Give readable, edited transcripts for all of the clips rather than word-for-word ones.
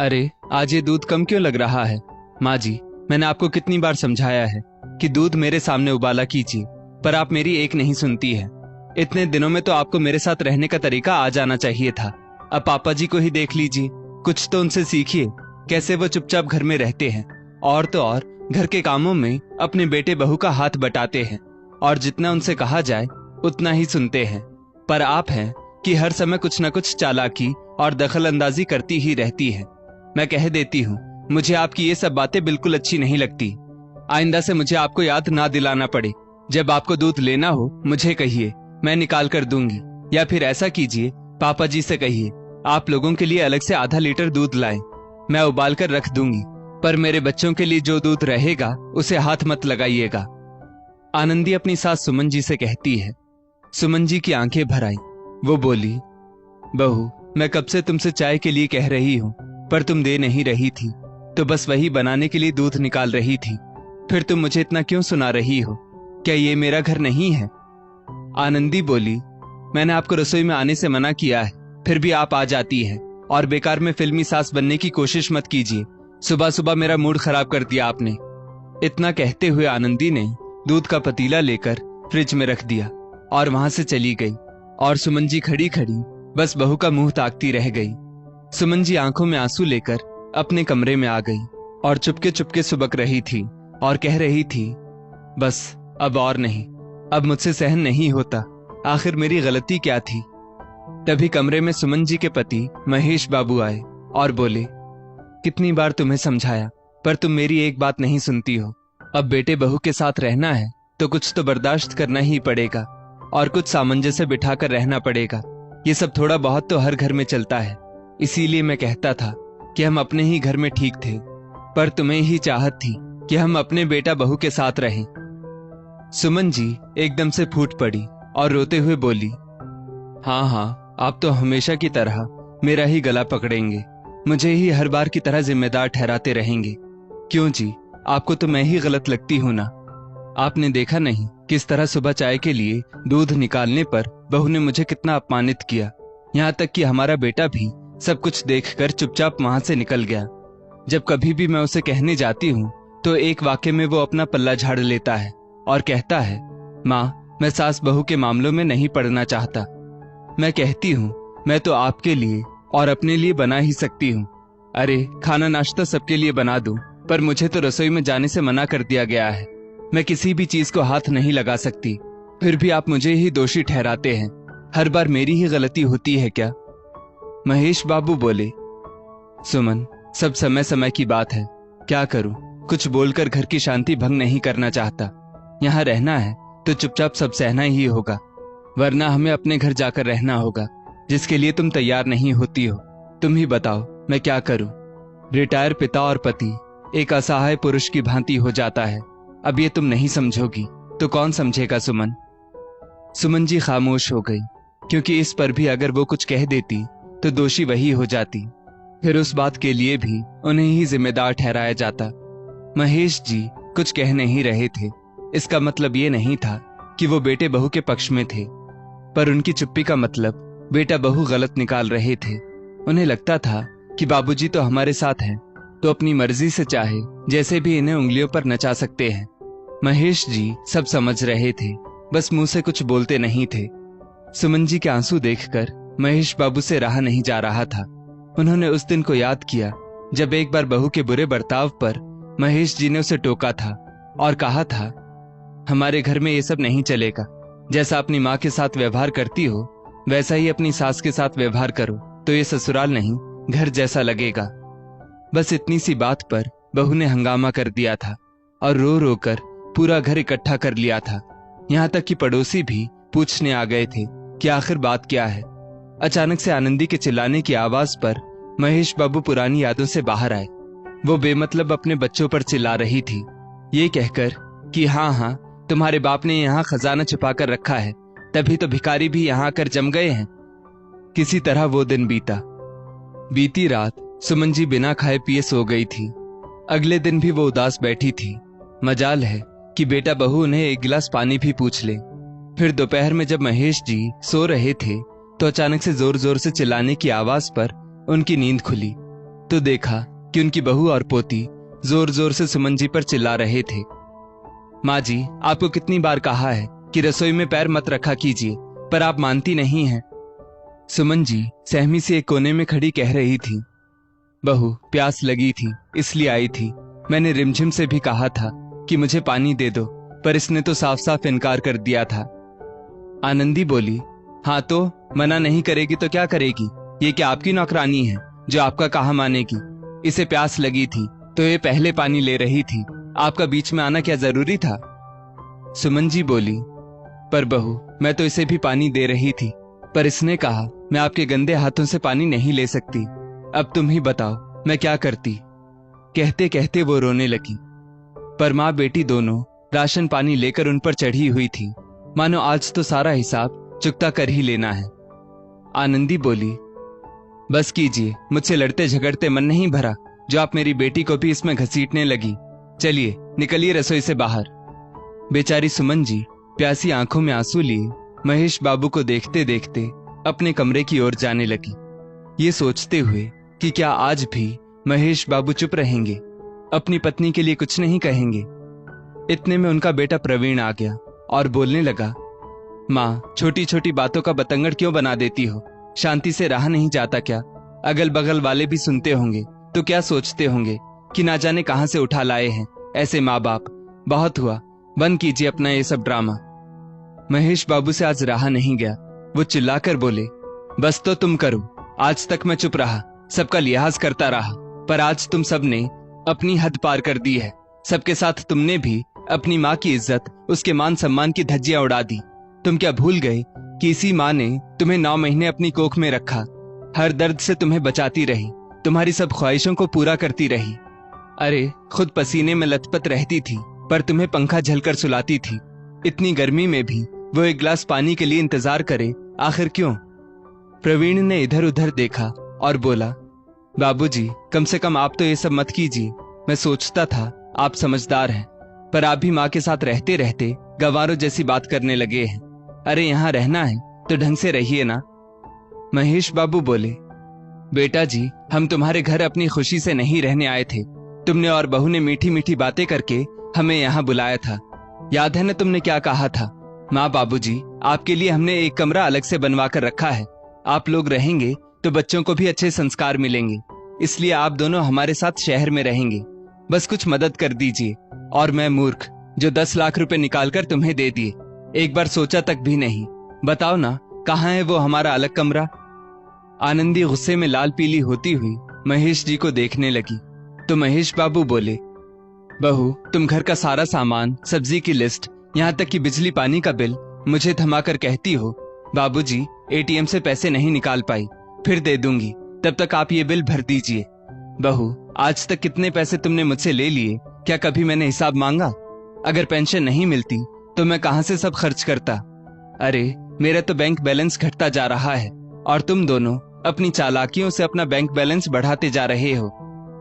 अरे आज ये दूध कम क्यों लग रहा है? माँ जी, मैंने आपको कितनी बार समझाया है कि दूध मेरे सामने उबाला कीजिए, पर आप मेरी एक नहीं सुनती है। इतने दिनों में तो आपको मेरे साथ रहने का तरीका आ जाना चाहिए था। अब पापा जी को ही देख लीजिए, कुछ तो उनसे सीखिए। कैसे वो चुपचाप घर में रहते हैं और तो और घर के कामों में अपने बेटे बहू का हाथ बटाते हैं और जितना उनसे कहा जाए उतना ही सुनते हैं। पर आप हैं कि हर समय कुछ न कुछ चालाकी और दखल अंदाजी करती ही रहती है। मैं कह देती हूँ, मुझे आपकी ये सब बातें बिल्कुल अच्छी नहीं लगती। आइंदा से मुझे आपको याद ना दिलाना पड़े। जब आपको दूध लेना हो मुझे कहिए, मैं निकाल कर दूंगी। या फिर ऐसा कीजिए, पापा जी से कहिए आप लोगों के लिए अलग से आधा लीटर दूध लाएं, मैं उबाल कर रख दूंगी। पर मेरे बच्चों के लिए जो दूध रहेगा उसे हाथ मत लगाइएगा। आनंदी अपनी सास सुमन जी से कहती है। सुमन जी की आंखें भर आई। वो बोली, बहू, मैं कब से तुमसे चाय के लिए कह रही हूँ, पर तुम दे नहीं रही थी, तो बस वही बनाने के लिए दूध निकाल रही थी। फिर तुम मुझे इतना क्यों सुना रही हो? क्या ये मेरा घर नहीं है? आनंदी बोली, मैंने आपको रसोई में आने से मना किया है, फिर भी आप आ जाती है। और बेकार में फिल्मी सास बनने की कोशिश मत कीजिए। सुबह सुबह मेरा मूड खराब कर दिया आपने। इतना कहते हुए आनंदी ने दूध का पतीला लेकर फ्रिज में रख दिया और वहां से चली गई। और सुमन जी खड़ी खड़ी बस बहू का मुंह ताकती रह गई। सुमन जी आंखों में आंसू लेकर अपने कमरे में आ गई और चुपके चुपके सुबक रही थी और कह रही थी, बस अब और नहीं, अब मुझसे सहन नहीं होता। आखिर मेरी गलती क्या थी? तभी कमरे में सुमन जी के पति महेश बाबू आए और बोले, कितनी बार तुम्हें समझाया, पर तुम मेरी एक बात नहीं सुनती हो। अब बेटे बहू के साथ रहना है तो कुछ तो बर्दाश्त करना ही पड़ेगा और कुछ सामंजस्य बिठाकर रहना पड़ेगा। ये सब थोड़ा बहुत तो हर घर में चलता है। इसीलिए मैं कहता था कि हम अपने ही घर में ठीक थे, पर तुम्हें ही चाहत थी कि हम अपने बेटा बहू के साथ रहें। सुमन जी एकदम से फूट पड़ी और रोते हुए बोली, हाँ हाँ, आप तो हमेशा की तरह मेरा ही गला पकड़ेंगे, मुझे ही हर बार की तरह जिम्मेदार ठहराते रहेंगे। क्यों जी, आपको तो मैं ही गलत लगती हूं ना? आपने देखा नहीं किस तरह सुबह चाय के लिए दूध निकालने पर बहू ने मुझे कितना अपमानित किया। यहाँ तक कि हमारा बेटा भी सब कुछ देखकर चुपचाप वहां से निकल गया। जब कभी भी मैं उसे कहने जाती हूँ तो एक वाक्य में वो अपना पल्ला झाड़ लेता है और कहता है, माँ, मैं सास बहू के मामलों में नहीं पड़ना चाहता। मैं कहती हूँ, मैं तो आपके लिए और अपने लिए बना ही सकती हूँ। अरे खाना नाश्ता सबके लिए बना दूं, पर मुझे तो रसोई में जाने से मना कर दिया गया है। मैं किसी भी चीज को हाथ नहीं लगा सकती। फिर भी आप मुझे ही दोषी ठहराते हैं। हर बार मेरी ही गलती होती है क्या? महेश बाबू बोले, सुमन, सब समय समय की बात है। क्या करूं, कुछ बोलकर घर की शांति भंग नहीं करना चाहता। यहाँ रहना है तो चुपचाप सब सहना ही होगा, वरना हमें अपने घर जाकर रहना होगा, जिसके लिए तुम तैयार नहीं होती हो। तुम ही बताओ मैं क्या करूं? रिटायर पिता और पति एक असहाय पुरुष की भांति हो जाता है। अब ये तुम नहीं समझोगी तो कौन समझेगा सुमन? सुमन जी खामोश हो गई, क्योंकि इस पर भी अगर वो कुछ कह देती तो दोषी वही हो जाती। फिर उस बात के लिए भी उन्हें ही जिम्मेदार ठहराया जाता। महेश जी कुछ कह नहीं रहे थे। इसका मतलब ये नहीं था कि वो बेटे बहू के पक्ष में थे, पर उनकी चुप्पी का मतलब बेटा बहू गलत निकाल रहे थे। उन्हें लगता था कि बाबूजी तो हमारे साथ हैं, तो अपनी मर्जी से चाहे जैसे भी इन्हें उंगलियों पर नचा सकते हैं। महेश जी सब समझ रहे थे, बस मुंह से कुछ बोलते नहीं थे। सुमन जी के आंसू देखकर महेश बाबू से रहा नहीं जा रहा था। उन्होंने उस दिन को याद किया जब एक बार बहू के बुरे बर्ताव पर महेश जी ने उसे टोका था और कहा था, हमारे घर में ये सब नहीं चलेगा। जैसा अपनी माँ के साथ व्यवहार करती हो वैसा ही अपनी सास के साथ व्यवहार करो, तो ये ससुराल नहीं घर जैसा लगेगा। बस इतनी सी बात पर बहू ने हंगामा कर दिया था और रो रो कर पूरा घर इकट्ठा कर लिया था। यहाँ तक कि पड़ोसी भी पूछने आ गए थे कि आखिर बात क्या है। अचानक से आनंदी के चिल्लाने की आवाज पर महेश बाबू पुरानी यादों से बाहर आए। वो बेमतलब अपने बच्चों पर चिल्ला रही थी, ये कहकर कि हाँ हाँ, तुम्हारे बाप ने यहाँ खजाना छुपा कर रखा है, तभी तो भिखारी भी यहाँ आकर जम गए हैं। किसी तरह वो दिन बीता। बीती रात सुमन जी बिना खाए पिए सो गई थी। अगले दिन भी वो उदास बैठी थी। मजाल है कि बेटा बहू उन्हें एक गिलास पानी भी पूछ ले। फिर दोपहर में जब महेश जी सो रहे थे तो अचानक से जोर जोर से चिल्लाने की आवाज पर उनकी नींद खुली। तो देखा कि उनकी बहू और पोती जोर जोर से सुमन जी पर चिल्ला रहे थे। माँ जी, आपको कितनी बार कहा है कि रसोई में पैर मत रखा कीजिए, पर आप मानती नहीं हैं। सुमन जी सहमी से एक कोने में खड़ी कह रही थी, बहू प्यास लगी थी इसलिए आई थी। मैंने रिमझिम से भी कहा था कि मुझे पानी दे दो, पर इसने तो साफ साफ इनकार कर दिया था। आनंदी बोली, हाँ तो मना नहीं करेगी तो क्या करेगी? ये क्या आपकी नौकरानी है जो आपका कहा मानेगी? इसे प्यास लगी थी तो ये पहले पानी ले रही थी, आपका बीच में आना क्या जरूरी था? सुमन जी बोली, पर बहू मैं तो इसे भी पानी दे रही थी, पर इसने कहा मैं आपके गंदे हाथों से पानी नहीं ले सकती। अब तुम ही बताओ मैं क्या करती? कहते कहते वो रोने लगी। पर माँ बेटी दोनों राशन पानी लेकर उन पर चढ़ी हुई थी, मानो आज तो सारा हिसाब चुकता कर ही लेना है। आनंदी बोली, बस कीजिए, मुझसे लड़ते झगड़ते मन नहीं भरा जो आप मेरी बेटी को भी इसमें घसीटने लगी। चलिए निकलिए रसोई से बाहर। बेचारी सुमन जी प्यासी आंखों में आंसू लिए महेश बाबू को देखते देखते अपने कमरे की ओर जाने लगी, ये सोचते हुए कि क्या आज भी महेश बाबू चुप रहेंगे, अपनी पत्नी के लिए कुछ नहीं कहेंगे। इतने में उनका बेटा प्रवीण आ गया और बोलने लगा, माँ छोटी छोटी बातों का बतंगड़ क्यों बना देती हो? शांति से रहा नहीं जाता क्या? अगल बगल वाले भी सुनते होंगे तो क्या सोचते होंगे कि ना जाने कहां से उठा लाए हैं ऐसे माँ बाप। बहुत हुआ, बंद कीजिए अपना ये सब ड्रामा। महेश बाबू से आज रहा नहीं गया, वो चिल्लाकर बोले, बस तो तुम करो। आज तक मैं चुप रहा, सबका लिहाज करता रहा, पर आज तुम सबने अपनी हद पार कर दी है। सबके साथ तुमने भी अपनी माँ की इज्जत, उसके मान सम्मान की धज्जियां उड़ा दी। तुम क्या भूल गए कि इसी माँ ने तुम्हें 9 महीने अपनी कोख में रखा, हर दर्द से तुम्हें बचाती रही, तुम्हारी सब ख्वाहिशों को पूरा करती रही। अरे खुद पसीने में लथपथ रहती थी, पर तुम्हें पंखा झलकर सुलाती थी। इतनी गर्मी में भी वो एक गिलास पानी के लिए इंतजार करे, आखिर क्यों? प्रवीण ने इधर उधर देखा और बोला, बाबूजी कम से कम आप तो ये सब मत कीजिए। मैं सोचता था आप समझदार हैं, पर आप भी माँ के साथ रहते रहते गंवारों जैसी बात करने लगे हैं। अरे यहाँ रहना है तो ढंग से रहिए ना। महेश बाबू बोले, बेटा जी हम तुम्हारे घर अपनी खुशी से नहीं रहने आए थे। तुमने और बहू ने मीठी मीठी बातें करके हमें यहाँ बुलाया था। याद है ना तुमने क्या कहा था? माँ बाबूजी आपके लिए हमने एक कमरा अलग से बनवा कर रखा है, आप लोग रहेंगे तो बच्चों को भी अच्छे संस्कार मिलेंगे, इसलिए आप दोनों हमारे साथ शहर में रहेंगे। बस कुछ मदद कर दीजिए। और मैं मूर्ख जो 10 लाख रुपए निकालकर तुम्हें दे दिए, एक बार सोचा तक भी नहीं। बताओ ना कहाँ है वो हमारा अलग कमरा? आनंदी गुस्से में लाल पीली होती हुई महेश जी को देखने लगी तो महेश बाबू बोले, बहू तुम घर का सारा सामान, सब्जी की लिस्ट, यहाँ तक कि बिजली पानी का बिल मुझे थमाकर कहती हो, बाबूजी एटीएम से पैसे नहीं निकाल पाई, फिर दे दूंगी, तब तक आप ये बिल भर दीजिए। बहू आज तक कितने पैसे तुमने मुझसे ले लिए, क्या कभी मैंने हिसाब मांगा? अगर पेंशन नहीं मिलती तो मैं कहां से सब खर्च करता? अरे मेरा तो बैंक बैलेंस घटता जा रहा है और तुम दोनों अपनी चालाकियों से अपना बैंक बैलेंस बढ़ाते जा रहे हो।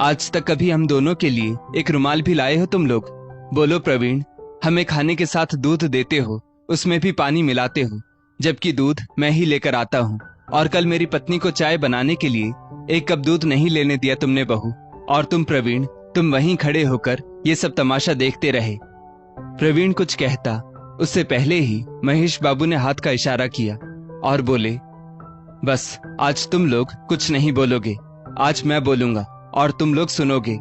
आज तक कभी हम दोनों के लिए एक रुमाल भी लाए हो तुम लोग? बोलो प्रवीण, हमें खाने के साथ दूध देते हो, उसमें भी पानी मिलाते हो, जबकि दूध मैं ही लेकर आता हूँ। और कल मेरी पत्नी को चाय बनाने के लिए 1 कप दूध नहीं लेने दिया तुमने बहू, और तुम प्रवीण तुम वहीं खड़े होकर ये सब तमाशा देखते रहे। प्रवीण कुछ कहता उससे पहले ही महेश बाबू ने हाथ का इशारा किया और बोले, बस आज तुम लोग कुछ नहीं बोलोगे, आज मैं बोलूंगा और तुम लोग सुनोगे।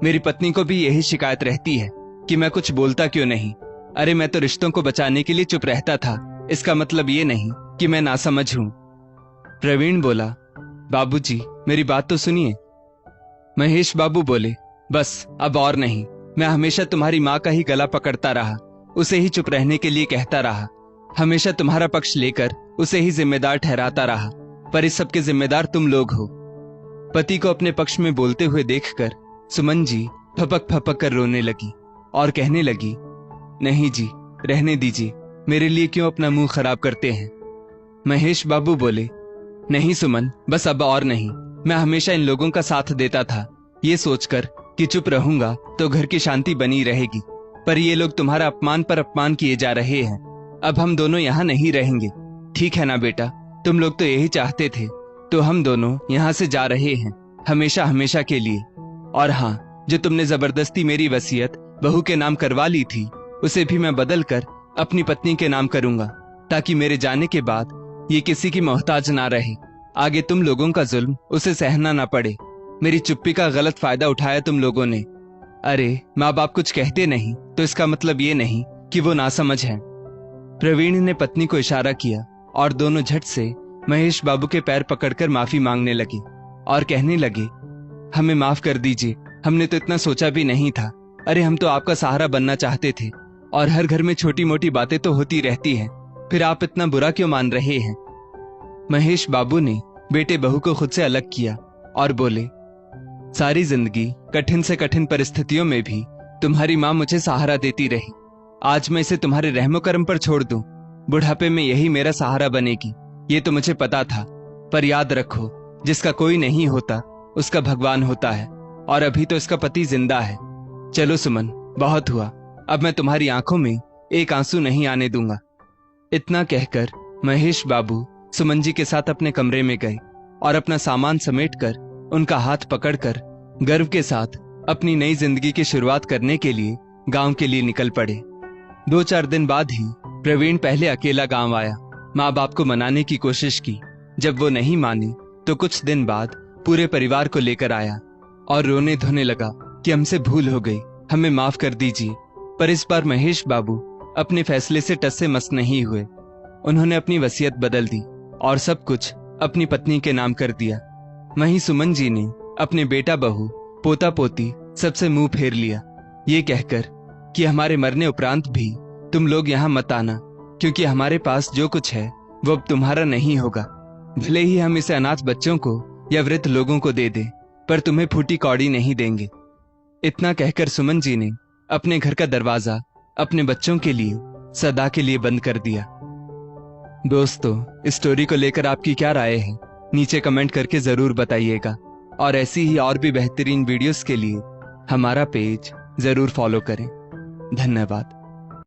मेरी पत्नी को भी यही शिकायत रहती है कि मैं कुछ बोलता क्यों नहीं। अरे मैं तो रिश्तों को बचाने के लिए चुप रहता था, इसका मतलब ये नहीं कि मैं नासमझ हूं। प्रवीण बोला, बाबूजी मेरी बात तो सुनिए। महेश बाबू बोले, बस अब और नहीं। मैं हमेशा तुम्हारी माँ का ही गला पकड़ता रहा, उसे ही चुप रहने के लिए कहता रहा, हमेशा तुम्हारा पक्ष लेकर उसे ही जिम्मेदार ठहराता रहा, पर इस सब के जिम्मेदार तुम लोग हो। पति को अपने पक्ष में बोलते हुए देखकर सुमन जी फपक फपक कर रोने लगी और कहने लगी, नहीं जी रहने दीजिए, मेरे लिए क्यों अपना मुंह खराब करते हैं। महेश बाबू बोले, नहीं सुमन बस अब और नहीं। मैं हमेशा इन लोगों का साथ देता था, ये सोचकर कि चुप रहूंगा तो घर की शांति बनी रहेगी, पर ये लोग तुम्हारा अपमान पर अपमान किए जा रहे हैं। अब हम दोनों यहाँ नहीं रहेंगे, ठीक है ना बेटा? तुम लोग तो यही चाहते थे, तो हम दोनों यहाँ से जा रहे हैं। हमेशा हमेशा के लिए। और हाँ, जो तुमने जबरदस्ती मेरी वसीयत बहू के नाम करवा ली थी, उसे भी मैं बदल कर अपनी पत्नी के नाम करूंगा, ताकि मेरे जाने के बाद ये किसी की मोहताज ना रहे। आगे तुम लोगों का जुल्म उसे सहना ना पड़े। मेरी चुप्पी का गलत फायदा उठाया तुम लोगों ने। अरे, माँ बाप कुछ कहते नहीं तो इसका मतलब ये नहीं कि वो नासमझ हैं। प्रवीण ने पत्नी को इशारा किया और दोनों झट से महेश बाबू के पैर पकड़कर माफी मांगने लगे और कहने लगे, हमें माफ कर दीजिए, हमने तो इतना सोचा भी नहीं था। अरे, हम तो आपका सहारा बनना चाहते थे और हर घर में छोटी मोटी बातें तो होती रहती हैं, फिर आप इतना बुरा क्यों मान रहे हैं? महेश बाबू ने बेटे बहू को खुद से अलग किया और बोले, सारी जिंदगी कठिन से कठिन परिस्थितियों में भी तुम्हारी माँ मुझे सहारा देती रही। आज मैं इसे तुम्हारे रहमो करम पर छोड़ दूं, बुढ़ापे में यही मेरा सहारा बनेगी, ये तो मुझे पता था। पर याद रखो, जिसका कोई नहीं होता उसका भगवान होता है, और अभी तो इसका पति जिंदा है। चलो सुमन, बहुत हुआ, अब मैं तुम्हारी आंखों में एक आंसू नहीं आने दूंगा। इतना कहकर महेश बाबू सुमन जी के साथ अपने कमरे में गए और अपना सामान समेटकर उनका हाथ पकड़कर गर्व के साथ अपनी नई जिंदगी की शुरुआत करने के लिए गांव के लिए निकल पड़े। 2-4 दिन बाद ही प्रवीण पहले अकेला गांव आया। माँ बाप को मनाने की कोशिश की। जब वो नहीं मानी तो कुछ दिन बाद पूरे परिवार को लेकर आया और रोने धोने लगा कि हमसे भूल हो गई, हमें माफ कर दीजिए। पर इस बार महेश बाबू अपने फैसले से टस से मस नहीं हुए। उन्होंने अपनी वसीयत बदल दी और सब कुछ अपनी पत्नी के नाम कर दिया। वहीं सुमन जी ने अपने बेटा बहू, पोता पोती सबसे मुंह फेर लिया, ये कहकर कि हमारे मरने उपरांत भी तुम लोग यहाँ मत आना, क्योंकि हमारे पास जो कुछ है वो अब तुम्हारा नहीं होगा। भले ही हम इसे अनाथ बच्चों को या वृद्ध लोगों को दे दें, पर तुम्हें फूटी कौड़ी नहीं देंगे। इतना कहकर सुमन जी ने अपने घर का दरवाजा अपने बच्चों के लिए सदा के लिए बंद कर दिया। दोस्तों, इस स्टोरी को लेकर आपकी क्या राय है? नीचे कमेंट करके जरूर बताइएगा और ऐसी ही और भी बेहतरीन वीडियोस के लिए हमारा पेज जरूर फॉलो करें। धन्यवाद।